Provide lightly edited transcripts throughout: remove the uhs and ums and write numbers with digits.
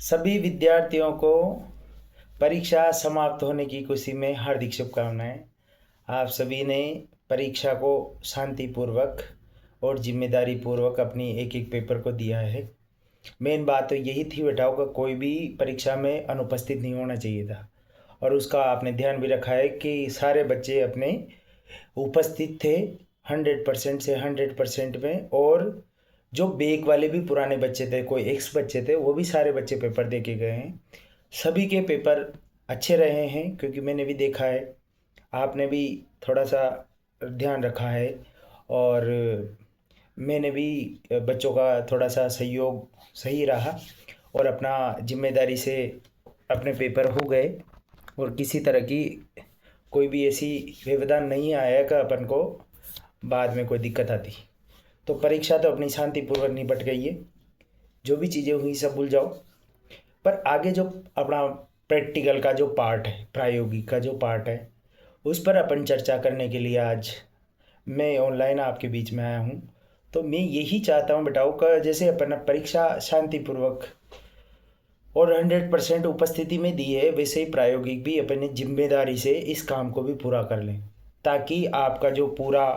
सभी विद्यार्थियों को परीक्षा समाप्त होने की खुशी में हार्दिक शुभकामनाएं। आप सभी ने परीक्षा को शांतिपूर्वक और जिम्मेदारी पूर्वक अपनी एक एक पेपर को दिया है। मेन बात तो यही थी बेटाओं का कोई भी परीक्षा में अनुपस्थित नहीं होना चाहिए था, और उसका आपने ध्यान भी रखा है कि सारे बच्चे अपने उपस्थित थे 100% से 100% में। और जो बैक वाले भी पुराने बच्चे थे, कोई एक्स बच्चे थे, वो भी सारे बच्चे पेपर दे के गए हैं। सभी के पेपर अच्छे रहे हैं, क्योंकि मैंने भी देखा है, आपने भी थोड़ा सा ध्यान रखा है, और मैंने भी बच्चों का थोड़ा सा सहयोग सही रहा, और अपना जिम्मेदारी से अपने पेपर हो गए, और किसी तरह की कोई भी ऐसी व्यवधान नहीं आया कि अपन को बाद में कोई दिक्कत आती। तो परीक्षा तो अपनी शांतिपूर्वक निपट गई है। जो भी चीज़ें हुई सब भूल जाओ। पर आगे जो अपना प्रैक्टिकल का जो पार्ट है, प्रायोगिक का जो पार्ट है, उस पर अपन चर्चा करने के लिए आज मैं ऑनलाइन आपके बीच में आया हूँ। तो मैं यही चाहता हूँ बेटाओ का, जैसे अपन परीक्षा शांतिपूर्वक और 100% उपस्थिति में दी है, वैसे ही प्रायोगिक भी अपने जिम्मेदारी से इस काम को भी पूरा कर लें, ताकि आपका जो पूरा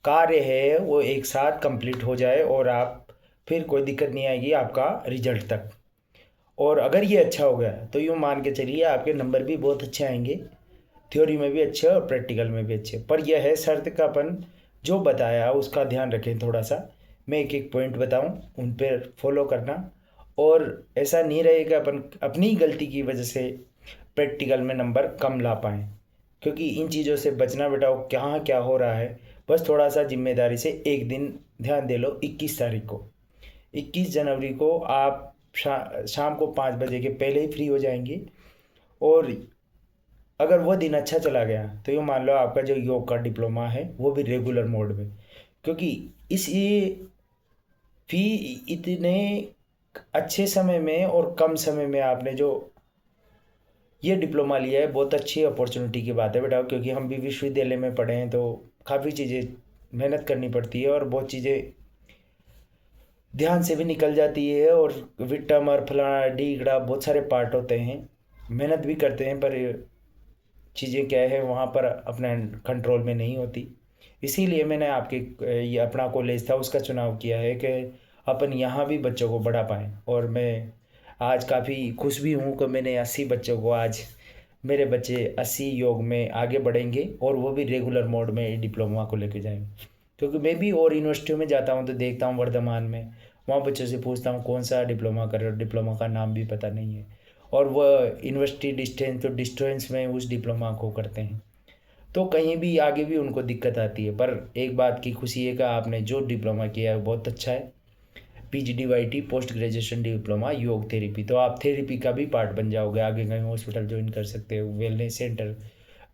कार्य है वो एक साथ कंप्लीट हो जाए, और आप फिर कोई दिक्कत नहीं आएगी आपका रिजल्ट तक। और अगर ये अच्छा हो गया तो यूँ मान के चलिए आपके नंबर भी बहुत अच्छे आएंगे, थ्योरी में भी अच्छे और प्रैक्टिकल में भी अच्छे। पर यह है शर्त का अपन जो बताया उसका ध्यान रखें थोड़ा सा। मैं एक एक पॉइंट बताऊं, उन पर फॉलो करना, और ऐसा नहीं रहेगा अपन अपनी गलती की वजह से प्रैक्टिकल में नंबर कम ला पाएँ। क्योंकि इन चीज़ों से बचना बेटाओ, कहाँ क्या हो रहा है, बस थोड़ा सा जिम्मेदारी से एक दिन ध्यान दे लो। 21 तारीख को, 21 जनवरी को आप शाम को 5 बजे के पहले ही फ्री हो जाएंगे। और अगर वो दिन अच्छा चला गया तो यूँ मान लो आपका जो योग का डिप्लोमा है वो भी रेगुलर मोड में, क्योंकि इस ये फी इतने अच्छे समय में और कम समय में आपने जो ये डिप्लोमा लिया है, बहुत अच्छी अपॉर्चुनिटी की बात है बेटा। क्योंकि हम भी विश्वविद्यालय में पढ़े हैं, तो काफ़ी चीज़ें मेहनत करनी पड़ती है, और बहुत चीज़ें ध्यान से भी निकल जाती है, और विटम और फलाना डीगड़ा बहुत सारे पार्ट होते हैं, मेहनत भी करते हैं, पर चीज़ें क्या है वहाँ पर अपने कंट्रोल में नहीं होती। इसीलिए मैंने आपके ये अपना कॉलेज था उसका चुनाव किया है कि अपन यहाँ भी बच्चों को बढ़ा पाएँ। और मैं आज काफ़ी खुश भी हूँ कि मैंने 80 बच्चों को, आज मेरे बच्चे 80 योग में आगे बढ़ेंगे, और वो भी रेगुलर मोड में डिप्लोमा को लेके जाएंगे। क्योंकि मैं भी और यूनिवर्सिटियों में जाता हूँ तो देखता हूँ वर्धमान में, वहाँ बच्चों से पूछता हूँ कौन सा डिप्लोमा कर रहे हो, डिप्लोमा का नाम भी पता नहीं है, और वह यूनिवर्सिटी डिस्टेंस तो डिस्टेंस में उस डिप्लोमा को करते हैं। तो कहीं भी आगे भी उनको दिक्कत आती है। पर एक बात की खुशी है कि आपने जो डिप्लोमा किया है वो बहुत अच्छा है, PGDYT पोस्ट ग्रेजुएशन डिप्लोमा योग थेरेपी। तो आप थेरेपी का भी पार्ट बन जाओगे, आगे कहीं हॉस्पिटल ज्वाइन कर सकते हो, वेलनेस सेंटर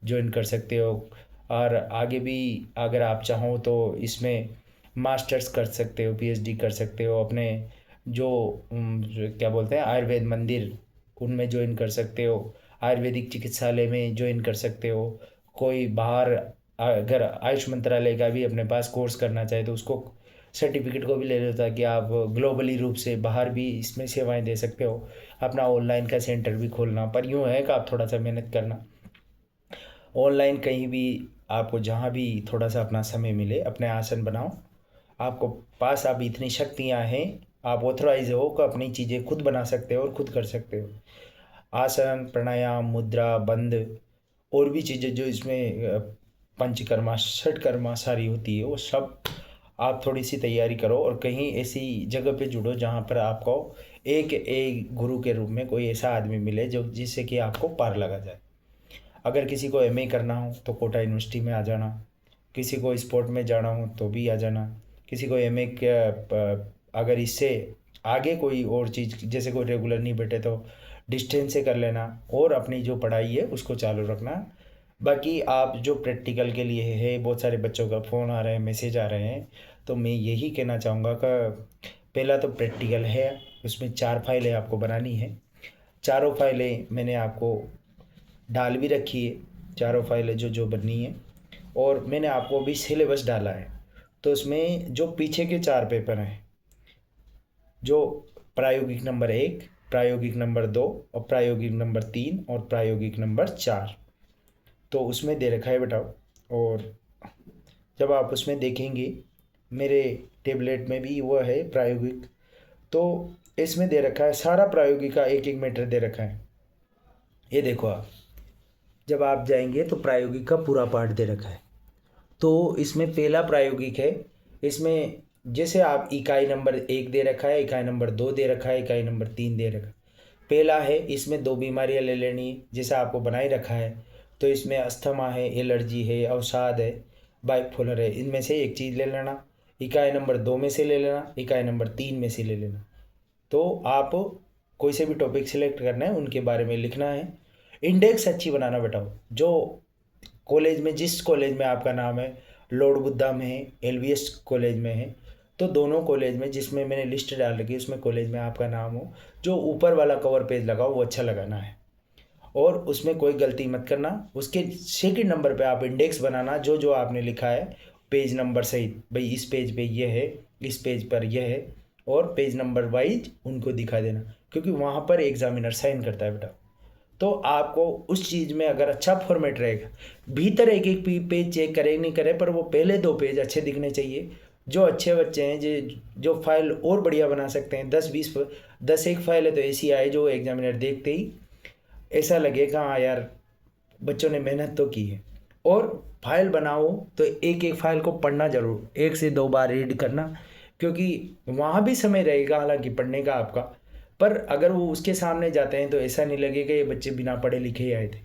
ज्वाइन कर सकते हो, और आगे भी अगर आप चाहो तो इसमें मास्टर्स कर सकते हो, PhD कर सकते हो, अपने जो क्या बोलते हैं आयुर्वेद मंदिर, उनमें ज्वाइन कर सकते हो, आयुर्वेदिक चिकित्सालय में ज्वाइन कर सकते हो। कोई बाहर अगर आयुष मंत्रालय का भी अपने पास कोर्स करना चाहे तो उसको सर्टिफिकेट को भी ले लो, ताकि आप ग्लोबली रूप से बाहर भी इसमें सेवाएं दे सकते हो। अपना ऑनलाइन का सेंटर भी खोलना, पर यूँ है कि आप थोड़ा सा मेहनत करना। ऑनलाइन कहीं भी आपको जहाँ भी थोड़ा सा अपना समय मिले अपने आसन बनाओ। आपको पास अब इतनी शक्तियाँ हैं, आप ऑथराइज हो कि अपनी चीज़ें खुद बना सकते हो और खुद कर सकते हो। आसन, प्राणायाम, मुद्रा, बंद, और भी चीज़ें जो इसमें पंचकर्मा षटकर्मा सारी होती है, वो सब आप थोड़ी सी तैयारी करो, और कहीं ऐसी जगह पे जुड़ो जहाँ पर आपको एक एक गुरु के रूप में कोई ऐसा आदमी मिले जो जिससे कि आपको पार लगा जाए। अगर किसी को MA करना हो तो कोटा यूनिवर्सिटी में आ जाना, किसी को स्पोर्ट में जाना हो तो भी आ जाना, किसी को MA अगर इससे आगे कोई और चीज़ जैसे कोई रेगुलर नहीं बैठे तो डिस्टेंस से कर लेना, और अपनी जो पढ़ाई है उसको चालू रखना। बाकी आप जो प्रैक्टिकल के लिए है, बहुत सारे बच्चों का फ़ोन आ रहे हैं, मैसेज आ रहे हैं, तो मैं यही कहना चाहूँगा कि पहला तो प्रैक्टिकल है, उसमें 4 फाइलें आपको बनानी है। चारों फाइलें मैंने आपको डाल भी रखी है, चारों फाइलें जो जो बननी है, और मैंने आपको अभी सिलेबस डाला है। तो उसमें जो पीछे के 4 पेपर हैं, जो प्रायोगिक नंबर 1, प्रायोगिक नंबर 2 और प्रायोगिक नंबर 3 और प्रायोगिक नंबर 4। तो उसमें दे रखा है बेटा। और जब आप उसमें देखेंगे मेरे टेबलेट में भी वो है प्रायोगिक, तो इसमें दे रखा है सारा प्रायोगिक का एक एक मीटर दे रखा है। ये देखो आप जब आप जाएंगे तो प्रायोगिक का पूरा पार्ट दे रखा है। तो इसमें पहला प्रायोगिक है, इसमें जैसे आप इकाई नंबर 1 दे रखा है, इकाई नंबर 2 दे रखा है, इकाई नंबर 3 दे रखा है। पहला है इसमें 2 बीमारियां ले लेनी है जैसे आपको बनाए रखा है। तो इसमें अस्थमा है, एलर्जी है, अवसाद है, बाइपोलर है, इनमें से एक चीज़ ले लेना। इकाई नंबर 2 में से ले लेना, इकाई नंबर 3 में से ले लेना। तो आप कोई से भी टॉपिक सिलेक्ट करना है, उनके बारे में लिखना है। इंडेक्स अच्छी बनाना बेटा। जो कॉलेज में, जिस कॉलेज में आपका नाम है, लॉर्ड बुद्धा में है, एलवीएस कॉलेज में है, तो दोनों कॉलेज में जिसमें मैंने लिस्ट डाल रखी है उसमें कॉलेज में आपका नाम हो, जो ऊपर वाला कवर पेज लगाओ वो अच्छा लगाना है और उसमें कोई गलती मत करना। उसके सेकंड नंबर पे आप इंडेक्स बनाना, जो जो आपने लिखा है पेज नंबर सहित, भाई इस पेज पे ये है, इस पेज पर यह है, और पेज नंबर वाइज उनको दिखा देना, क्योंकि वहाँ पर एग्जामिनर साइन करता है बेटा। तो आपको उस चीज़ में अगर अच्छा फॉर्मेट रहेगा, भीतर एक एक पेज चेक करे नहीं करे, पर वो पहले 2 पेज अच्छे दिखने चाहिए। जो अच्छे बच्चे हैं जो फाइल और बढ़िया बना सकते हैं, 10 एक फाइल है तो ऐसी आए जो एग्जामिनर देखते ही ऐसा लगेगा हाँ यार बच्चों ने मेहनत तो की है। और फाइल बनाओ तो एक एक फाइल को पढ़ना जरूर, 1 से 2 बार रीड करना, क्योंकि वहाँ भी समय रहेगा हालांकि पढ़ने का आपका, पर अगर वो उसके सामने जाते हैं तो ऐसा नहीं लगेगा ये बच्चे बिना पढ़े लिखे ही आए थे,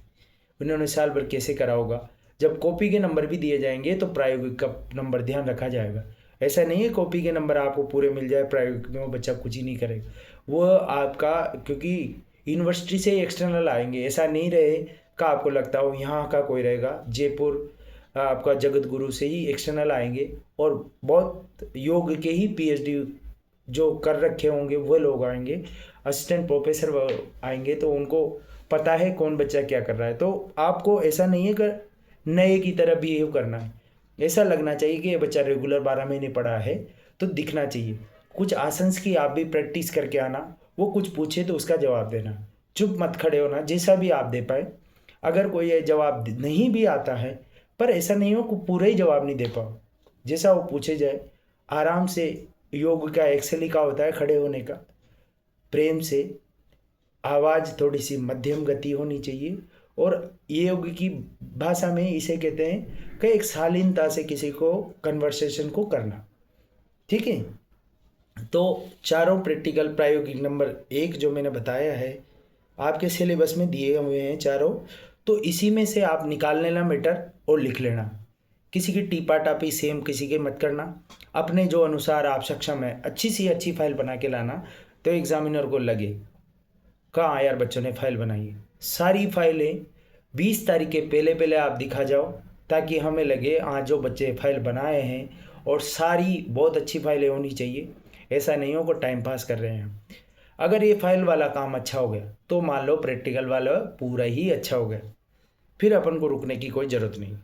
उन्होंने साल भर कैसे करा होगा। जब कॉपी के नंबर भी दिए जाएंगे तो प्रायोगिक का नंबर ध्यान रखा जाएगा। ऐसा नहीं है कॉपी के नंबर आपको पूरे मिल जाए, प्रायोगिक में वो बच्चा कुछ ही नहीं करेगा। वो आपका, क्योंकि यूनिवर्सिटी से एक्सटर्नल आएंगे, ऐसा नहीं रहे का आपको लगता हो यहाँ का कोई रहेगा, जयपुर आपका जगत गुरु से ही एक्सटर्नल आएंगे और बहुत योग के ही पीएचडी जो कर रखे होंगे वो लोग आएंगे, असिस्टेंट प्रोफेसर आएंगे, तो उनको पता है कौन बच्चा क्या कर रहा है। तो आपको ऐसा नहीं है कि नए की तरह बिहेव करना है, ऐसा लगना चाहिए कि ये बच्चा रेगुलर 12 महीने पढ़ा है, तो दिखना चाहिए। कुछ आसन्स की आप भी प्रैक्टिस करके आना, वो कुछ पूछे तो उसका जवाब देना, चुप मत खड़े होना, जैसा भी आप दे पाए। अगर कोई ये जवाब नहीं भी आता है, पर ऐसा नहीं हो कि पूरा ही जवाब नहीं दे पाओ, जैसा वो पूछे जाए आराम से। योग का एक्सेल का होता है खड़े होने का, प्रेम से, आवाज़ थोड़ी सी मध्यम गति होनी चाहिए, और योग की भाषा में इसे कहते हैं कि एक शालीनता से किसी को कन्वर्सेशन को करना, ठीक है। तो चारों प्रैक्टिकल प्रायोगिक नंबर 1 जो मैंने बताया है आपके सिलेबस में दिए हुए हैं चारों, तो इसी में से आप निकाल लेना मैटर और लिख लेना। किसी की टीपा टापी सेम किसी के मत करना, अपने जो अनुसार आप सक्षम है अच्छी सी अच्छी फाइल बना के लाना, तो एग्जामिनर को लगे कहाँ यार बच्चों ने फाइल बनाई है। सारी फाइलें 20 तारीख के पहले पहले आप दिखा जाओ, ताकि हमें लगे हाँ जो बच्चे फाइल बनाए हैं, और सारी बहुत अच्छी फाइलें होनी चाहिए, ऐसा नहीं हो कि टाइम पास कर रहे हैं। अगर ये फाइल वाला काम अच्छा हो गया तो मान लो प्रैक्टिकल वाला पूरा ही अच्छा हो गया, फिर अपन को रुकने की कोई ज़रूरत नहीं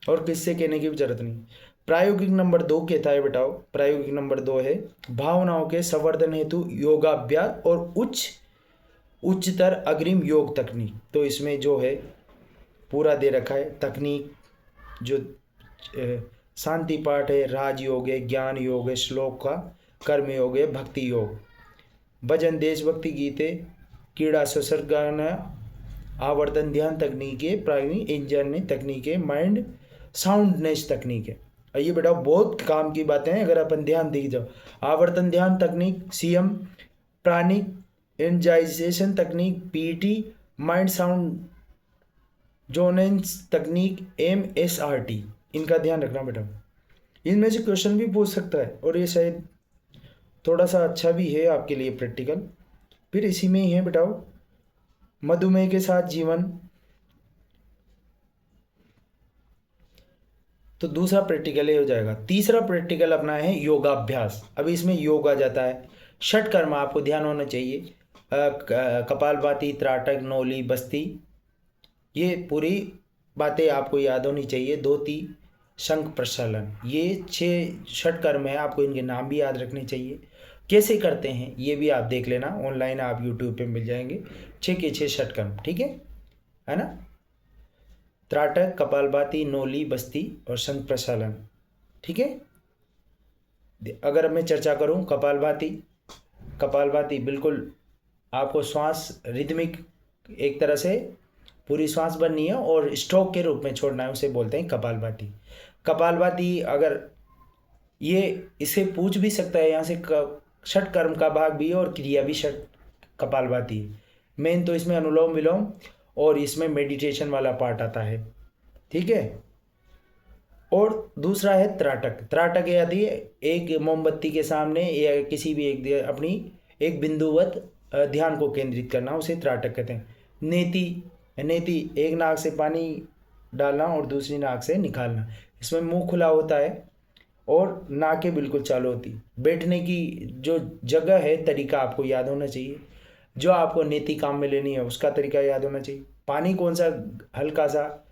और किससे कहने की भी जरूरत नहीं। प्रायोगिक नंबर 2 कहता है बेटाओ, प्रायोगिक नंबर 2 है भावनाओं के संवर्धन हेतु योगाभ्यास और उच्चतर अग्रिम योग तकनीक। तो इसमें जो है पूरा दे रखा है तकनीक, जो शांति पाठ है, राजयोग है, ज्ञान योग है, श्लोक का कर्म योग है, भक्ति योग, भजन देशभक्ति गीते, कीड़ा ससर्गान, आवर्तन ध्यान तकनीक है, प्राणी इंजन तकनीक है, माइंड साउंडनेस तकनीक है। ये बेटा बहुत काम की बातें हैं, अगर अपन ध्यान दी जाओ। आवर्तन ध्यान तकनीक सीएम, प्राणिक एनर्जाइजेशन तकनीक पीटी, माइंड साउंड जोनेंस तकनीक एमएसआरटी, इनका ध्यान रखना बेटा। इनमें से क्वेश्चन भी पूछ सकता है और ये शायद थोड़ा सा अच्छा भी है आपके लिए प्रैक्टिकल। फिर इसी में ही है बेटाओ मधुमेह के साथ जीवन, तो दूसरा प्रैक्टिकल ये हो जाएगा। तीसरा प्रैक्टिकल अपना है योगाभ्यास। अभी इसमें योग आ जाता है, षट कर्म आपको ध्यान होना चाहिए, कपालभाति, त्राटक, नौली, बस्ती, ये पूरी बातें आपको याद होनी चाहिए। धोती, शंख प्रक्षालन, ये 6 षट कर्म है, आपको इनके नाम भी याद रखने चाहिए। कैसे करते हैं ये भी आप देख लेना, ऑनलाइन आप यूट्यूब पे मिल जाएंगे। 6 के 6 षटकर्म, ठीक है ना। त्राटक, कपालभाति, नोली, बस्ती और संघ प्रसालन, ठीक है। अगर मैं चर्चा करूं कपालभाति बिल्कुल आपको श्वास रिदमिक एक तरह से पूरी श्वास बननी है और स्ट्रोक के रूप में छोड़ना है, उसे बोलते हैं कपालभाति। अगर ये इसे पूछ भी सकता है यहाँ से, षट कर्म का भाग भी है और क्रिया भी षट कपालभाति है। मेन तो इसमें अनुलोम विलोम और इसमें मेडिटेशन वाला पार्ट आता है, ठीक है। और दूसरा है त्राटक यदि एक मोमबत्ती के सामने या किसी भी एक अपनी एक बिंदुवत ध्यान को केंद्रित करना, उसे त्राटक कहते हैं। नेति एक नाक से पानी डालना और दूसरी नाक से निकालना, इसमें मुंह खुला होता है और नाकें बिल्कुल चालू होती। बैठने की जो जगह है तरीका आपको याद होना चाहिए, जो आपको नेति काम में लेनी है उसका तरीका याद होना चाहिए। पानी कौन सा, हल्का सा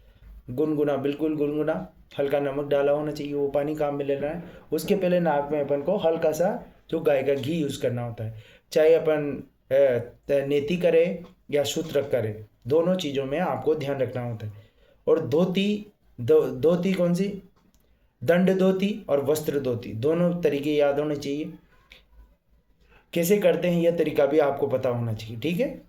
गुनगुना, बिल्कुल गुनगुना, हल्का नमक डाला होना चाहिए, वो पानी काम में लेना है। उसके पहले नाक में अपन को हल्का सा जो गाय का घी यूज़ करना होता है, चाहे अपन नेति करें या सूत्रक करें, दोनों चीज़ों में आपको ध्यान रखना होता है। और धोती कौन सी, दंड धोती और वस्त्र धोती, दोनों तरीके याद होने चाहिए। कैसे करते हैं यह तरीका भी आपको पता होना चाहिए, ठीक है।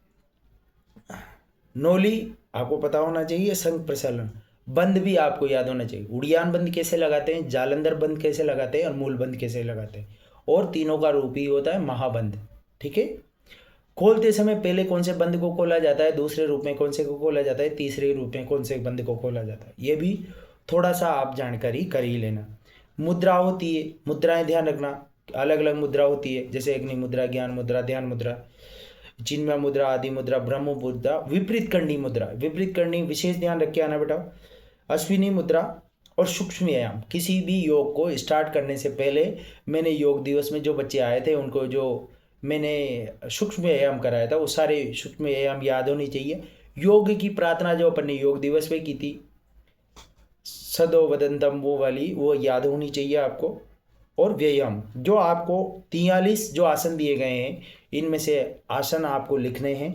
नोली आपको पता होना चाहिए। संघ प्रसालन, बंद भी आपको याद होना चाहिए। उड़ियान बंद कैसे लगाते हैं, जालंधर बंद कैसे लगाते हैं और मूल बंद कैसे लगाते हैं, और तीनों का रूप ही होता है महाबंद, ठीक है। खोलते समय पहले कौन से बंद को खोला जाता है, दूसरे रूप में कौन से को खोला जाता है, तीसरे रूप में कौन से बंद को खोला जाता है, ये भी थोड़ा सा आप जानकारी कर ही लेना। मुद्रा होती है, मुद्राएं ध्यान रखना, अलग अलग मुद्रा होती है, जैसे अग्नि मुद्रा, ज्ञान मुद्रा, ध्यान मुद्रा, चिन्मय मुद्रा, आदि मुद्रा, ब्रह्म मुद्रा, विपरीत करणी मुद्रा। विपरीत करणी विशेष ध्यान रख के आना बेटा। अश्विनी मुद्रा और सूक्ष्म व्यायाम। किसी भी योग को स्टार्ट करने से पहले मैंने योग दिवस में जो बच्चे आए थे उनको जो मैंने सूक्ष्म व्यायाम कराया था वो सारे सूक्ष्म व्यायाम याद होनी चाहिए। योग की प्रार्थना जो अपन ने योग दिवस पे की थी, सदो वदंतम, वो वाली वो याद होनी चाहिए आपको। और व्यायाम जो आपको 43 जो आसन दिए गए हैं, इनमें से आसन आपको लिखने हैं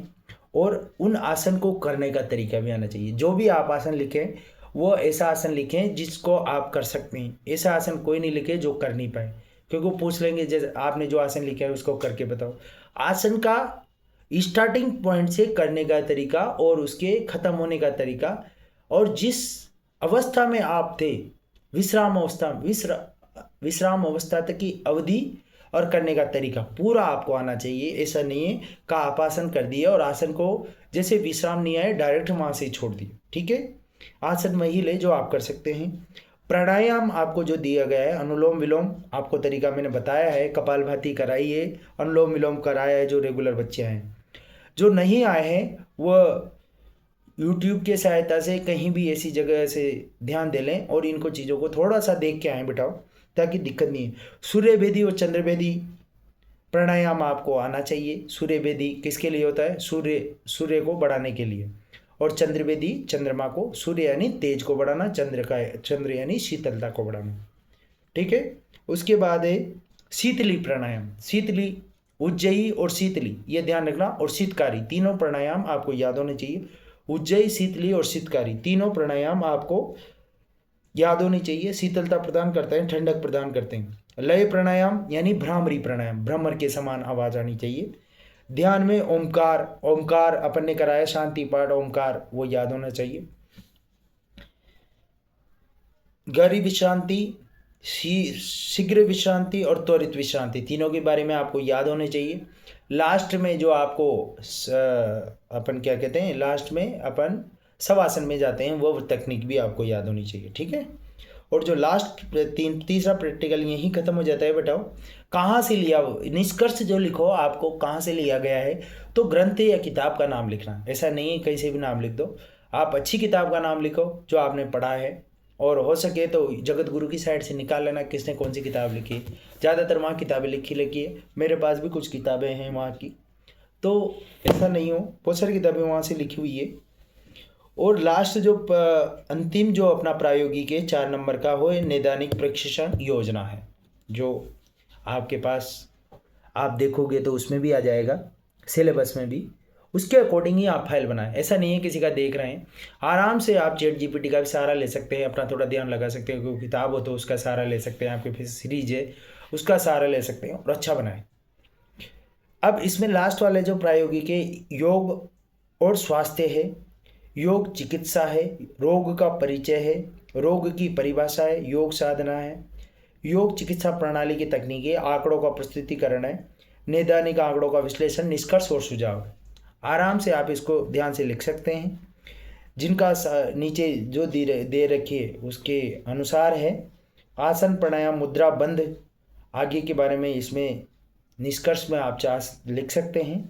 और उन आसन को करने का तरीका भी आना चाहिए। जो भी आप आसन लिखें वो ऐसा आसन लिखें जिसको आप कर सकते हैं, ऐसा आसन कोई नहीं लिखे जो कर नहीं पाए, क्योंकि वो पूछ लेंगे जैसे आपने जो आसन लिखा है उसको करके बताओ। आसन का स्टार्टिंग पॉइंट से करने का तरीका और उसके ख़त्म होने का तरीका, और जिस अवस्था में आप थे, विश्राम अवस्था तक की अवधि और करने का तरीका पूरा आपको आना चाहिए। ऐसा नहीं है कि आप आसन कर दिए और आसन को जैसे विश्राम नहीं आए डायरेक्ट वहाँ से छोड़ दिए, ठीक है। आसन वही ले जो आप कर सकते हैं। प्राणायाम आपको जो दिया गया है, अनुलोम विलोम आपको तरीका मैंने बताया है, कपालभाति कराई है, अनुलोम विलोम कराया है जो रेगुलर बच्चे हैं। जो नहीं आए हैं वो यूट्यूब की सहायता से कहीं भी ऐसी जगह से ध्यान दे लें और इनको चीज़ों को थोड़ा सा देख के आएँ बेटाओ, ताकि दिक्कत नहीं है। सूर्य भेदी और चंद्र भेदी प्राणायाम आपको आना चाहिए। सूर्य भेदी किसके लिए होता है, सूर्य को बढ़ाने के लिए, और चंद्र भेदी चंद्रमा को, सूर्य यानी तेज को बढ़ाना, चंद्र यानी शीतलता को बढ़ाना, ठीक है। उसके बाद है शीतली प्राणायाम। शीतली, उज्जयी और शीतली ये ध्यान रखना, और शीतकारी, तीनों प्राणायाम आपको याद होने चाहिए। उज्जयी, शीतली और शीतकारी तीनों प्राणायाम आपको याद होनी चाहिए। शीतलता प्रदान करते हैं, ठंडक प्रदान करते हैं। लय प्राणायाम यानी भ्रामरी प्राणायाम, भ्रमर के समान आवाज आनी चाहिए। ध्यान में ओमकार अपन ने कराया, शांति पाठ ओमकार वो याद होना चाहिए। गहरी विश्रांति, शीघ्र विश्रांति और त्वरित विश्रांति, तीनों के बारे में आपको याद होने चाहिए। लास्ट में जो आपको अपन क्या कहते हैं, लास्ट में अपन शवासन में जाते हैं, वो तकनीक भी आपको याद होनी चाहिए, ठीक है। और जो लास्ट तीसरा प्रैक्टिकल यहीं खत्म हो जाता है। बताओ कहाँ से लिया, निष्कर्ष जो लिखो आपको कहाँ से लिया गया है, तो ग्रंथ या किताब का नाम लिखना, ऐसा नहीं है कहीं से भी नाम लिख दो। आप अच्छी किताब का नाम लिखो जो आपने पढ़ा है, और हो सके तो जगत गुरु की साइड से निकाल लेना किसने कौन सी किताब लिखी। ज़्यादातर वहाँ किताबें लिखी है, मेरे पास भी कुछ किताबें हैं वहाँ की, तो ऐसा नहीं हो, बहुत सारी किताबें वहाँ से लिखी हुई है। और लास्ट जो अंतिम जो अपना प्रायोगिक है 4 नंबर का, वो नैदानिक प्रशिक्षण योजना है, जो आपके पास आप देखोगे तो उसमें भी आ जाएगा, सिलेबस में भी। उसके अकॉर्डिंग ही आप फाइल बनाएं। ऐसा नहीं है किसी का देख रहे हैं। आराम से आप चैट जीपीटी का भी सहारा ले सकते हैं, अपना थोड़ा ध्यान लगा सकते हैं, कोई किताब हो तो उसका सहारा ले सकते हैं, आपके पास सीरीज है उसका सहारा ले सकते हैं और अच्छा बनाएं। अब इसमें लास्ट वाले जो प्रायोगिक है, योग और स्वास्थ्य है, योग चिकित्सा है, रोग का परिचय है, रोग की परिभाषा है, योग साधना है, योग चिकित्सा प्रणाली की तकनीकी, आंकड़ों का प्रस्तुतिकरण है, नैदानिक आंकड़ों का विश्लेषण, निष्कर्ष और सुझाव। आराम से आप इसको ध्यान से लिख सकते हैं। जिनका नीचे जो दे रखी है उसके अनुसार है। आसन प्राणायाम मुद्रा बंद आगे के बारे में इसमें निष्कर्ष में आप लिख सकते हैं।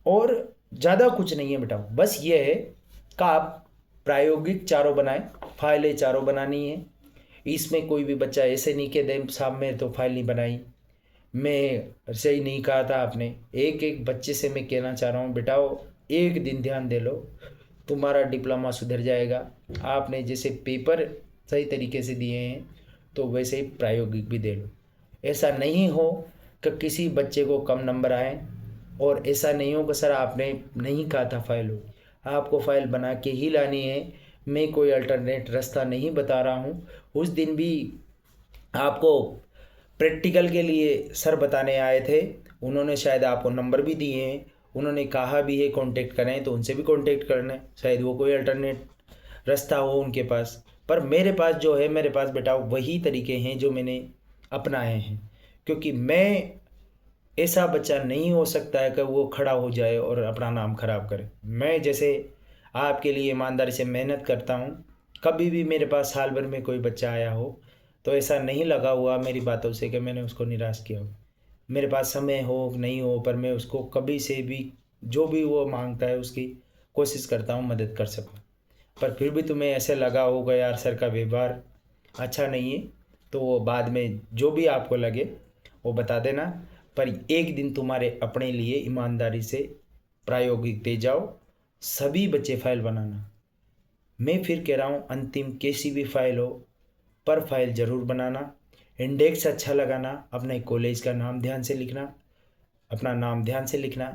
और ज़्यादा कुछ नहीं है बेटा, बस ये है कि आप प्रायोगिक चारों बनाएं, फाइलें चारों बनानी है। इसमें कोई भी बच्चा ऐसे नहीं कह दे साहब मैं तो फाइल नहीं बनाई, मैं सही नहीं कहा था आपने। एक एक बच्चे से मैं कहना चाह रहा हूँ बेटाओ, एक दिन ध्यान दे लो, तुम्हारा डिप्लोमा सुधर जाएगा। आपने जैसे पेपर सही तरीके से दिए हैं तो वैसे ही प्रायोगिक भी दे लो। ऐसा नहीं हो कि किसी बच्चे को कम नंबर आए, और ऐसा नहीं हो कि सर आपने नहीं कहा था फाइल हो। आपको फाइल बना के ही लानी है। मैं कोई अल्टरनेट रास्ता नहीं बता रहा हूँ। उस दिन भी आपको प्रैक्टिकल के लिए सर बताने आए थे, उन्होंने शायद आपको नंबर भी दिए हैं, उन्होंने कहा भी है कांटेक्ट करें, तो उनसे भी कांटेक्ट करना है, शायद वो कोई अल्टरनेट रास्ता हो उनके पास। पर मेरे पास जो है, मेरे पास बेटा वही तरीके हैं जो मैंने अपनाए हैं। क्योंकि मैं ऐसा बच्चा नहीं हो सकता है कि वो खड़ा हो जाए और अपना नाम खराब करे। मैं जैसे आपके लिए ईमानदारी से मेहनत करता हूँ, कभी भी मेरे पास साल भर में कोई बच्चा आया हो तो ऐसा नहीं लगा हुआ मेरी बातों से कि मैंने उसको निराश किया हो। मेरे पास समय हो नहीं हो, पर मैं उसको कभी से भी जो भी वो मांगता है उसकी कोशिश करता हूँ मदद कर सकूँ। पर फिर भी तुम्हें ऐसे लगा होगा यार सर का व्यवहार अच्छा नहीं है, तो वो बाद में जो भी आपको लगे वो बता देना। पर एक दिन तुम्हारे अपने लिए ईमानदारी से प्रायोगिक दे जाओ, सभी बच्चे फाइल बनाना। मैं फिर कह रहा हूँ, अंतिम कैसी भी फाइल हो पर फाइल ज़रूर बनाना। इंडेक्स अच्छा लगाना, अपने कॉलेज का नाम ध्यान से लिखना, अपना नाम ध्यान से लिखना,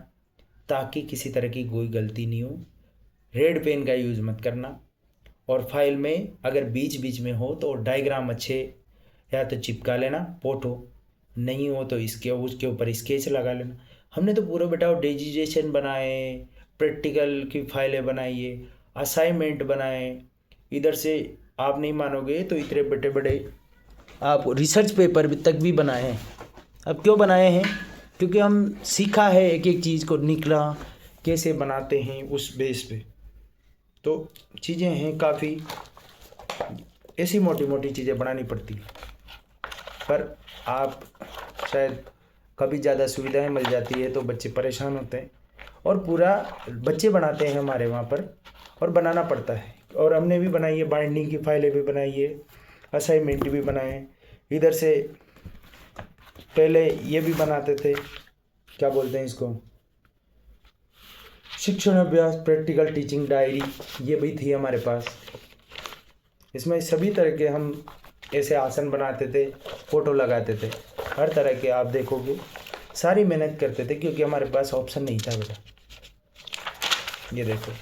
ताकि किसी तरह की कोई गलती नहीं हो। रेड पेन का यूज़ मत करना। और फाइल में अगर बीच बीच में हो तो डायग्राम अच्छे या तो चिपका लेना, फोटो नहीं हो तो इसके उसके ऊपर स्केच लगा लेना। हमने तो पूरा बेटा डिजिटेशन बनाए, प्रैक्टिकल की फाइलें बनाइए, असाइनमेंट बनाए, इधर से आप नहीं मानोगे तो इतने बड़े बड़े आप रिसर्च पेपर भी तक भी बनाए हैं। अब क्यों बनाए हैं? क्योंकि हम सीखा है एक एक चीज़ को, निकला कैसे बनाते हैं उस बेस पे। तो चीज़ें हैं काफ़ी, ऐसी मोटी मोटी चीज़ें बनानी पड़ती हैं। पर आप शायद कभी ज़्यादा सुविधाएं मिल जाती है तो बच्चे परेशान होते हैं, और पूरा बच्चे बनाते हैं हमारे वहाँ पर, और बनाना पड़ता है। और हमने भी बनाई है, बाइंडिंग की फाइलें भी बनाई है, असाइनमेंट भी बनाए। इधर से पहले ये भी बनाते थे, क्या बोलते हैं इसको, शिक्षण अभ्यास, प्रैक्टिकल टीचिंग डायरी, ये भी थी हमारे पास। इसमें सभी तरह के हम ऐसे आसन बनाते थे, फ़ोटो लगाते थे, हर तरह के आप देखोगे सारी मेहनत करते थे, क्योंकि हमारे पास ऑप्शन नहीं था बेटा। ये देखो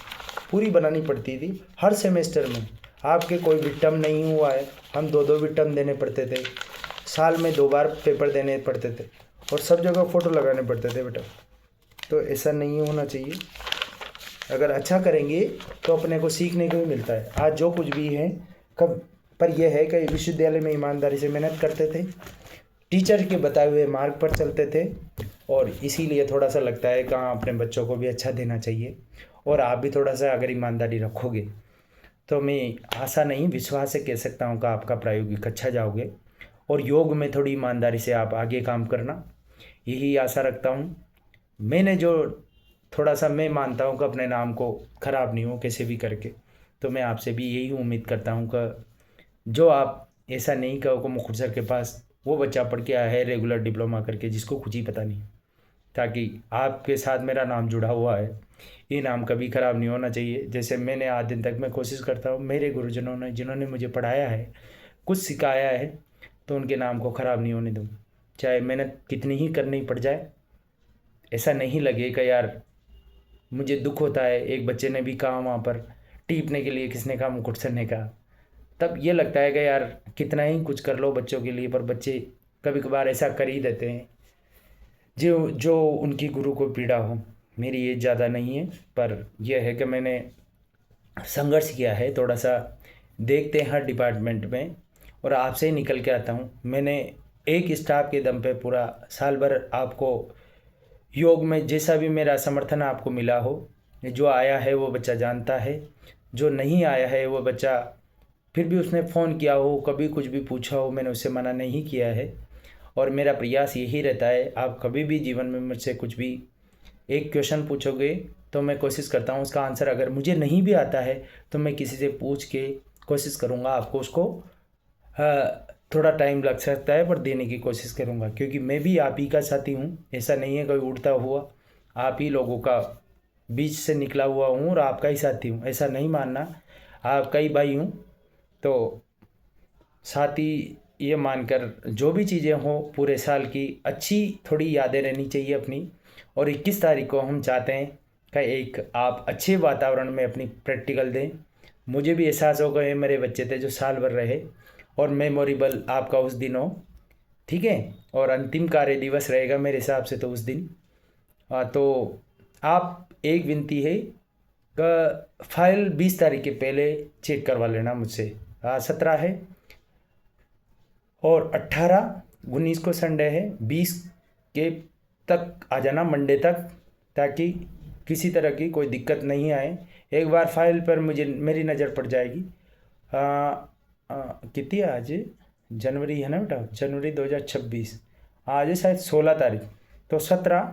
पूरी बनानी पड़ती थी हर सेमेस्टर में। आपके कोई भी टर्म नहीं हुआ है, हम दो दो भी टर्म देने पड़ते थे, साल में 2 बार पेपर देने पड़ते थे, और सब जगह फ़ोटो लगाने पड़ते थे बेटा। तो ऐसा नहीं होना चाहिए। अगर अच्छा करेंगे तो अपने को सीखने को भी मिलता है। आज जो कुछ भी है कब पर यह है कि विश्वविद्यालय में ईमानदारी से मेहनत करते थे, टीचर के बताए हुए मार्ग पर चलते थे, और इसीलिए थोड़ा सा लगता है कि हाँ अपने बच्चों को भी अच्छा देना चाहिए। और आप भी थोड़ा सा अगर ईमानदारी रखोगे तो मैं आशा नहीं विश्वास से कह सकता हूँ कि आपका प्रायोगिक अच्छा जाओगे। और योग में थोड़ी ईमानदारी से आप आगे काम करना, यही आशा रखता हूँ। मैंने जो थोड़ा सा मैं मानता हूँ कि अपने नाम को ख़राब नहीं हो कैसे भी करके, तो मैं आपसे भी यही उम्मीद करता हूँ कि जो आप ऐसा नहीं कहो कि मुखर सर के पास वो बच्चा पढ़ के आया है रेगुलर डिप्लोमा करके जिसको कुछ ही पता नहीं, ताकि आपके साथ मेरा नाम जुड़ा हुआ है, ये नाम कभी ख़राब नहीं होना चाहिए। जैसे मैंने आज दिन तक मैं कोशिश करता हूँ, मेरे गुरुजनों ने जिन्होंने मुझे पढ़ाया है, कुछ सिखाया है, तो उनके नाम को ख़राब नहीं होने दूँ। चाहे मेहनत कितनी ही करनी पड़ जाए, ऐसा नहीं लगेगा यार मुझे दुख होता है एक बच्चे ने भी कहा वहाँ पर टीपने के लिए, किसने कहा मुकुट सर ने कहा। तब ये लगता है कि यार कितना ही कुछ कर लो बच्चों के लिए, पर बच्चे कभी कभार ऐसा कर ही देते हैं जो जो उनकी गुरु को पीड़ा हो। मेरी एज ज़्यादा नहीं है, पर यह है कि मैंने संघर्ष किया है थोड़ा सा, देखते हैं हर डिपार्टमेंट में, और आपसे ही निकल के आता हूँ। मैंने एक स्टाफ के दम पे पूरा साल भर आपको योग में जैसा भी मेरा समर्थन आपको मिला हो, जो आया है वो बच्चा जानता है, जो नहीं आया है वो बच्चा फिर भी उसने फ़ोन किया हो, कभी कुछ भी पूछा हो, मैंने उससे मना नहीं किया है। और मेरा प्रयास यही रहता है, आप कभी भी जीवन में मुझसे कुछ भी एक क्वेश्चन पूछोगे तो मैं कोशिश करता हूँ उसका आंसर, अगर मुझे नहीं भी आता है तो मैं किसी से पूछ के कोशिश करूँगा आपको उसको, थोड़ा टाइम लग सकता है पर देने की कोशिश करूँगा, क्योंकि मैं भी आप ही का साथी हूँ। ऐसा नहीं है कोई उड़ता हुआ, आप ही लोगों का बीच से निकला हुआ हूँ और आपका ही साथी हूँ, ऐसा नहीं मानना। आपका ही भाई हूँ, तो साथी ये मानकर जो भी चीज़ें हों पूरे साल की अच्छी थोड़ी यादें रहनी चाहिए अपनी। और 21 तारीख को हम चाहते हैं कि एक आप अच्छे वातावरण में अपनी प्रैक्टिकल दें। मुझे भी एहसास होगा ये मेरे बच्चे थे जो साल भर रहे, और मेमोरेबल आपका उस दिन हो, ठीक है। और अंतिम कार्य दिवस रहेगा मेरे हिसाब से तो उस दिन। तो आप एक विनती है कि फाइल 20 तारीख के पहले चेक करवा लेना मुझसे। 17 है और 18 19 को संडे है, 20 के तक आ जाना मंडे तक, ताकि किसी तरह की कोई दिक्कत नहीं आए। एक बार फाइल पर मुझे मेरी नज़र पड़ जाएगी। कितनी है आज, जनवरी है ना बेटा, जनवरी 2026, आज है शायद 16 तारीख, तो 17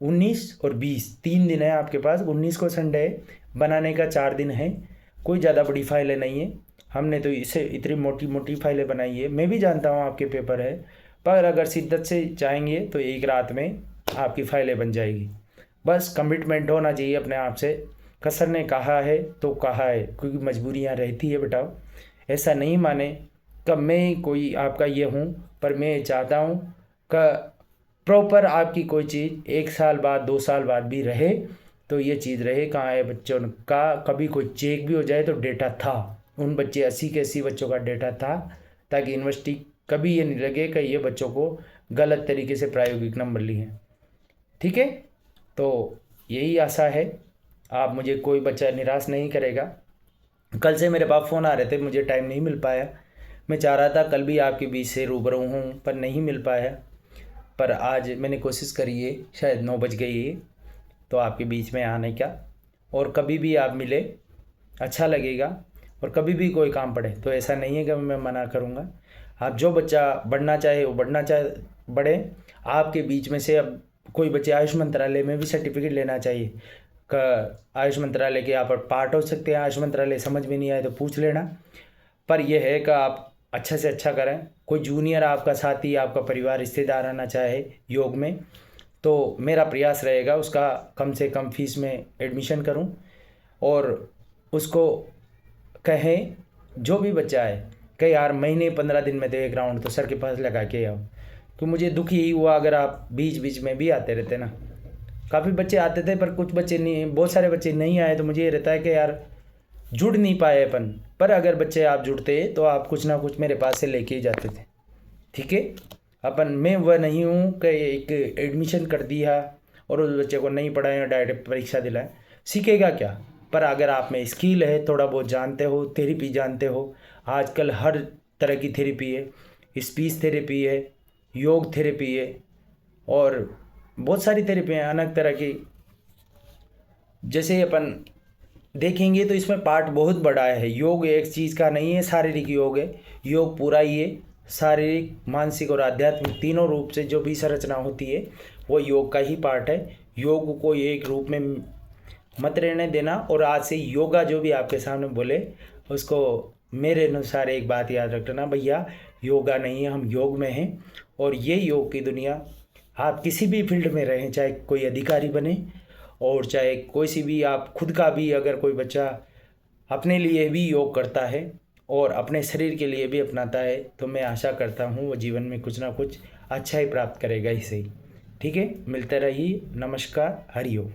19 और 20 3 दिन है आपके पास। 19 को संडे है, बनाने का 4 दिन है, कोई ज़्यादा बड़ी फाइलें नहीं है। हमने तो इसे इतनी मोटी मोटी फाइलें बनाई है, मैं भी जानता हूँ आपके पेपर है, पर अगर शिद्दत से चाहेंगे तो एक रात में आपकी फाइलें बन जाएगी। बस कमिटमेंट होना चाहिए अपने आप से, कसर ने कहा है तो कहा है, क्योंकि मजबूरियाँ रहती है बेटा। ऐसा नहीं माने कि मैं कोई आपका ये हूँ, पर मैं चाहता हूँ कि प्रॉपर आपकी कोई चीज़ 1 साल बाद 2 साल बाद भी रहे, तो ये चीज़ रहे कहाँ है बच्चों का, कभी कोई चेक भी हो जाए तो डेटा था, उन बच्चे 80 के 80 बच्चों का डेटा था, ताकि यूनिवर्सिटी कभी ये नहीं लगे कि ये बच्चों को गलत तरीके से प्रायोगिक नंबर लिए हैं, ठीक है। तो यही आशा है, आप मुझे कोई बच्चा निराश नहीं करेगा। कल से मेरे पास फ़ोन आ रहे थे, मुझे टाइम नहीं मिल पाया, मैं चाह रहा था कल भी आपके बीच से रूबरू हूँ पर नहीं मिल पाया, पर आज मैंने कोशिश करी है, शायद 9 बज गई है तो आपके बीच में आने का। और कभी भी आप मिले अच्छा लगेगा, और कभी भी कोई काम पड़े तो ऐसा नहीं है कि मैं मना करूँगा। आप जो बच्चा बढ़ना चाहे वो बढ़े। आपके बीच में से अब कोई बच्चे आयुष मंत्रालय में भी सर्टिफिकेट लेना चाहिए, आयुष मंत्रालय के यहाँ पर पार्ट हो सकते हैं, आयुष मंत्रालय समझ में नहीं आए तो पूछ लेना। पर यह है कि आप अच्छा से अच्छा करें। कोई जूनियर आपका साथी, आपका परिवार, रिश्तेदार आना चाहे योग में, तो मेरा प्रयास रहेगा उसका कम से कम फीस में एडमिशन करूं, और उसको कहें जो भी बच्चा है कि यार महीने 15 दिन में तो एक राउंड तो सर के पास लगा के आओ। तो मुझे दुख यही हुआ अगर आप बीच बीच में भी आते रहते ना। काफ़ी बच्चे आते थे पर कुछ बच्चे नहीं, बहुत सारे बच्चे नहीं आए, तो मुझे ये रहता है कि यार जुड़ नहीं पाए अपन। पर अगर बच्चे आप जुड़ते तो आप कुछ ना कुछ मेरे पास से लेके ही जाते थे, ठीक है। अपन मैं वह नहीं हूँ कि एक एडमिशन कर दिया और उस बच्चे को नहीं पढ़ाया, डायरेक्ट परीक्षा दिलाए, सीखेगा क्या। पर अगर आप में स्किल है, थोड़ा बहुत जानते हो, थेरेपी जानते हो, आजकल हर तरह की थेरेपी है, स्पीच थेरेपी है, योग थेरेपी है, और बहुत सारी थेरेपी हैं अनेक तरह की। जैसे अपन देखेंगे तो इसमें पार्ट बहुत बड़ा है। योग एक चीज़ का नहीं है, शारीरिक योग है, योग पूरा ही है, शारीरिक, मानसिक और आध्यात्मिक तीनों रूप से जो भी संरचना होती है वो योग का ही पार्ट है। योग को एक रूप में मत रहने देना। और आज से योगा जो भी आपके सामने बोले उसको मेरे अनुसार एक बात याद रखना, भैया योगा नहीं है, हम योग में हैं। और ये योग की दुनिया, आप किसी भी फील्ड में रहें, चाहे कोई अधिकारी बने और चाहे कोई सी भी, आप खुद का भी अगर कोई बच्चा अपने लिए भी योग करता है और अपने शरीर के लिए भी अपनाता है तो मैं आशा करता हूँ वो जीवन में कुछ ना कुछ अच्छा ही प्राप्त करेगा इसे ही। ठीक है, मिलते रहिए। नमस्कार, हरि ओम।